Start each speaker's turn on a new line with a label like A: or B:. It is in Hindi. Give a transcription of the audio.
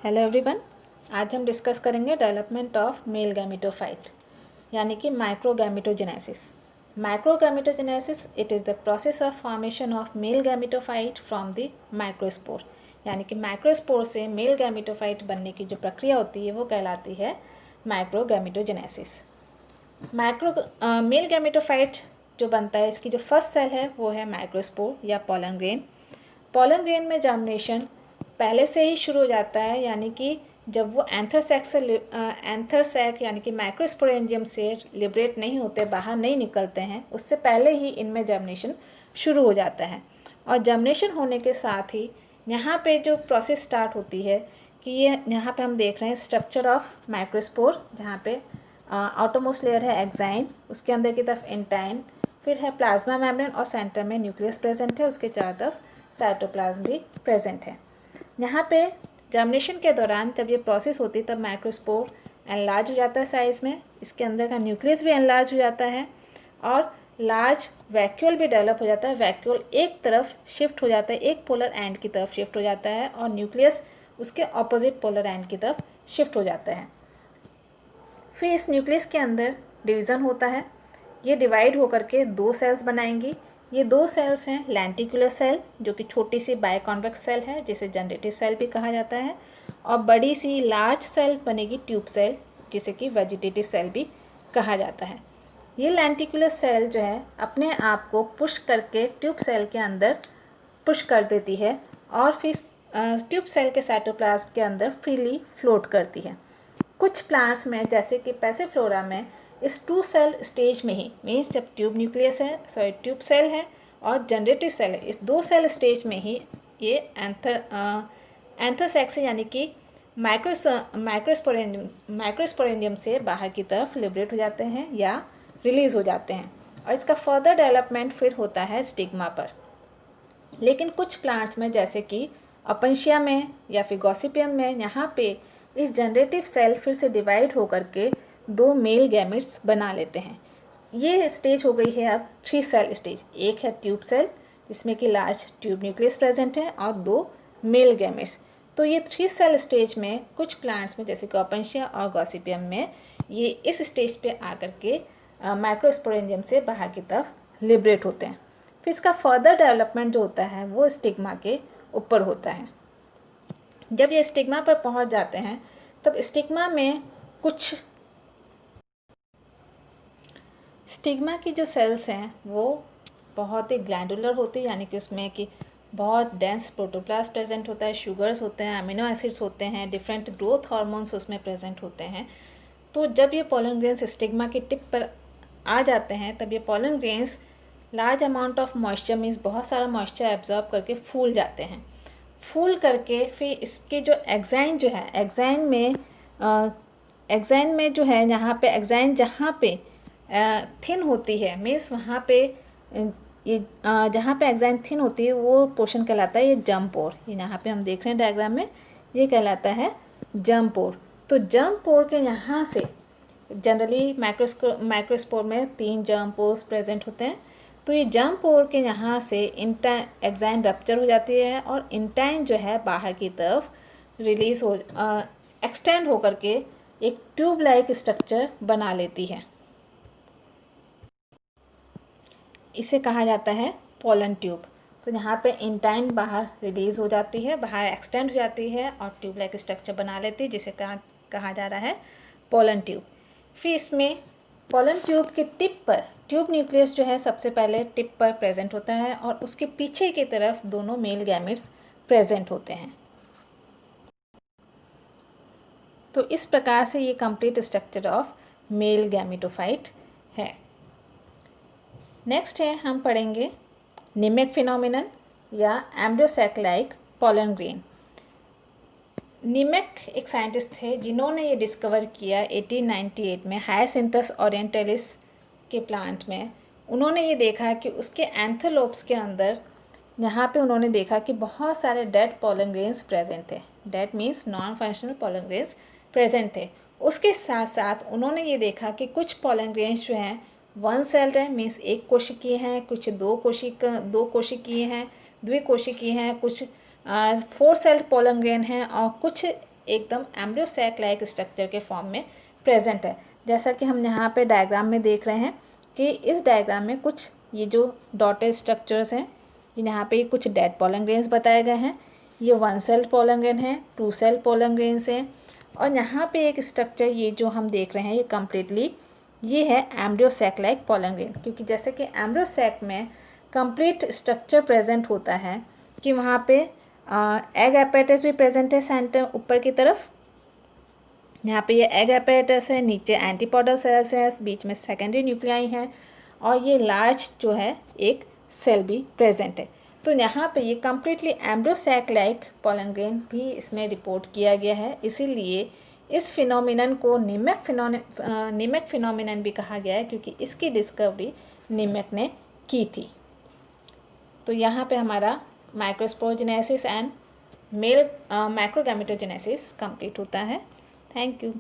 A: Hello everyone. आज हम डिस्कस करेंगे डेवलपमेंट ऑफ मेल गैमेटोफाइट यानी कि microgametogenesis. Microgametogenesis it is the process of formation of male gametophyte from the microspore, यानी कि माइक्रोस्पोर से मेल गैमेटोफाइट बनने की जो प्रक्रिया होती है वो कहलाती है माइक्रोगैमेटोजेनेसिस। मेल गैमेटोफाइट जो बनता है, इसकी जो फर्स्ट सेल है वो है माइक्रोस्पोर या पोलन ग्रेन। पोलन ग्रेन में जर्मिनेशन पहले से ही शुरू हो जाता है, यानी कि जब वो एंथरसैक यानी कि माइक्रोस्पोरेंजियम से लिबरेट नहीं होते, बाहर नहीं निकलते हैं, उससे पहले ही इनमें जर्मिनेशन शुरू हो जाता है। और जर्मिनेशन होने के साथ ही यहाँ पे जो प्रोसेस स्टार्ट होती है कि ये यहाँ पे हम देख रहे हैं स्ट्रक्चर ऑफ माइक्रोस्पोर, जहाँ पे आउटरमोस्ट लेयर है एक्साइन, उसके अंदर की तरफ इंटाइन, फिर है प्लाज्मा मेम्ब्रेन और सेंटर में न्यूक्लियस प्रेजेंट है, उसके चारों तरफ साइटोप्लाज्म भी प्रेजेंट है। यहाँ पे जर्मिनेशन के दौरान जब ये प्रोसेस होती है तब माइक्रोस्पोर एनलार्ज हो जाता है साइज़ में, इसके अंदर का न्यूक्लियस भी एनलार्ज हो जाता है और लार्ज वैक्यूल भी डेवलप हो जाता है। वैक्यूल एक तरफ शिफ्ट हो जाता है, एक पोलर एंड की तरफ शिफ्ट हो जाता है और न्यूक्लियस उसके ऑपोजिट पोलर एंड की तरफ शिफ्ट हो जाता है। फिर इस न्यूक्लियस के अंदर डिवीज़न होता है, ये डिवाइड होकर के दो सेल्स बनाएंगी। ये दो सेल्स हैं लेंटिकुलर सेल, जो कि छोटी सी बायोकॉन्वेक्स सेल है जिसे जनरेटिव सेल भी कहा जाता है, और बड़ी सी लार्ज सेल बनेगी ट्यूब सेल, जिसे कि वेजिटेटिव सेल भी कहा जाता है। ये लेंटिकुलर सेल जो है अपने आप को पुश करके ट्यूब सेल के अंदर पुश कर देती है और फिर ट्यूब सेल के साइटोप्लाज्म के अंदर फ्रीली फ्लोट करती है। कुछ प्लांट्स में जैसे कि पैसिफ्लोरा में इस टू सेल स्टेज में ही, मीन्स जब ट्यूब सेल है और जनरेटिव सेल है, इस दो सेल स्टेज में ही ये एंथरसेक्स यानी कि माइक्रोस्पोरेंजियम से बाहर की तरफ लिबरेट हो जाते हैं या रिलीज़ हो जाते हैं, और इसका फर्दर डेवलपमेंट फिर होता है स्टिग्मा पर। लेकिन कुछ प्लांट्स में जैसे कि अपनशिया में या फिर गॉसिपियम में, यहाँ पे इस जनरेटिव सेल फिर से डिवाइड होकर के दो मेल गैमेट्स बना लेते हैं। ये स्टेज हो गई है अब 3 सेल स्टेज। एक है ट्यूब सेल जिसमें कि लार्ज ट्यूब न्यूक्लियस प्रेजेंट है और दो मेल गैमेट्स। तो ये 3 सेल स्टेज में कुछ प्लांट्स में जैसे कि ओपेंशिया और गॉसिपियम में ये इस स्टेज पे आकर के माइक्रोस्पोरेंजियम से बाहर की तरफ लिबरेट होते हैं। फिर इसका फर्दर डेवलपमेंट जो होता है वो स्टिग्मा के ऊपर होता है। जब ये स्टिग्मा पर पहुंच जाते हैं तब स्टिग्मा की जो सेल्स हैं वो बहुत ही ग्लैंडुलर होती है, यानी कि उसमें कि बहुत डेंस प्रोटोप्लास्ट प्रेजेंट होता है, शुगर्स होते हैं, अमीनो एसिड्स होते हैं, डिफरेंट ग्रोथ हार्मोन्स उसमें प्रेजेंट होते हैं। तो जब ये पोलन ग्रेन्स स्टिग्मा की टिप पर आ जाते हैं तब ये pollen grains large amount of moisture, means बहुत सारा मॉइस्चर एब्जॉर्ब करके फूल जाते हैं। फूल करके फिर इसके जो एक्साइन जो है, एक्साइन में जो है, यहाँ पे एक्साइन जहाँ पे थिन होती है, मीन्स वहाँ पे ये जहाँ पे एक्साइन थिन होती है वो पोर्शन कहलाता है ये जम पोर। ये यहाँ पे हम देख रहे हैं डायग्राम में, ये कहलाता है जम पोर। तो जम पोर के यहाँ से जनरली माइक्रोस्पोर में 3 जर्म पोर्स प्रेजेंट होते हैं। तो ये जर्म पोर के यहाँ से एक्साइन रप्चर हो जाती है और इंटाइन जो है बाहर की तरफ रिलीज हो एक्सटेंड होकर के एक ट्यूब लाइक स्ट्रक्चर बना लेती है। इसे कहा जाता है पोलन ट्यूब। तो यहाँ पे इंटाइन बाहर रिलीज हो जाती है, बाहर एक्सटेंड हो जाती है और ट्यूब लाइक स्ट्रक्चर बना लेती है, जिसे कहा जा रहा है पोलन ट्यूब। फिर इसमें पोलन ट्यूब के टिप पर ट्यूब न्यूक्लियस जो है सबसे पहले टिप पर प्रेजेंट होता है और उसके पीछे की तरफ दोनों मेल गैमेट्स प्रेजेंट होते हैं। तो इस प्रकार से ये complete structure of male gametophyte है। नेक्स्ट है हम पढ़ेंगे निमेक फिनोमिनन या एम्ब्रियोसैक लाइक पोलन ग्रेन। निमेक एक साइंटिस्ट थे जिन्होंने ये डिस्कवर किया 1898 में हायासिंथस ओरिएंटलिस के प्लांट में। उन्होंने ये देखा कि उसके एंथोलोप्स के अंदर यहाँ पे उन्होंने देखा कि बहुत सारे डेड पोलन ग्रेन्स प्रेजेंट थे। Dead means non functional pollen grains present थे। उसके साथ साथ उन्होंने ये देखा कि कुछ पोलन ग्रेन्स जो हैं वन सेल्ड है, मीन्स एक कोशिकीय हैं, कुछ दो कोशिकीय हैं, द्विकोशिकीय हैं, कुछ 4 सेल्ड पोलन ग्रेन हैं और कुछ एकदम एम्ब्रियो सैक लाइक स्ट्रक्चर के फॉर्म में प्रेजेंट है। जैसा कि हम यहाँ पे डायग्राम में देख रहे हैं कि इस डायग्राम में कुछ ये जो डॉटेड स्ट्रक्चर्स हैं, यहाँ पे कुछ डेड पोलन ग्रेन्स बताए गए हैं। ये 1 सेल पोलन ग्रेन है, 2 सेल पोलन ग्रेन्स हैं, और यहाँ पे एक स्ट्रक्चर ये जो हम देख रहे हैं ये कम्प्लीटली ये है embryo sac like pollen grain. क्योंकि जैसे कि एम्ब्रियो सैक में कंप्लीट स्ट्रक्चर प्रेजेंट होता है कि वहाँ पे एग एपेटस भी प्रेजेंट है सेंटर ऊपर की तरफ। यहाँ पे ये एग एपेटस है, नीचे एंटीपोडल सेल्स है, बीच में सेकेंडरी न्यूक्लियाई है, और ये लार्ज जो है एक सेल भी प्रेजेंट है। तो यहाँ पे ये completely embryo sac like pollen grain भी इसमें रिपोर्ट किया गया है। इसीलिए इस फिनोमिनन को नीमेक फिनोमिनन भी कहा गया है, क्योंकि इसकी डिस्कवरी नीमेक ने की थी। तो यहाँ पे हमारा माइक्रोस्पोरोजेनेसिस एंड मेल माइक्रोगैमेटोजेनेसिस कंप्लीट होता है। Thank you.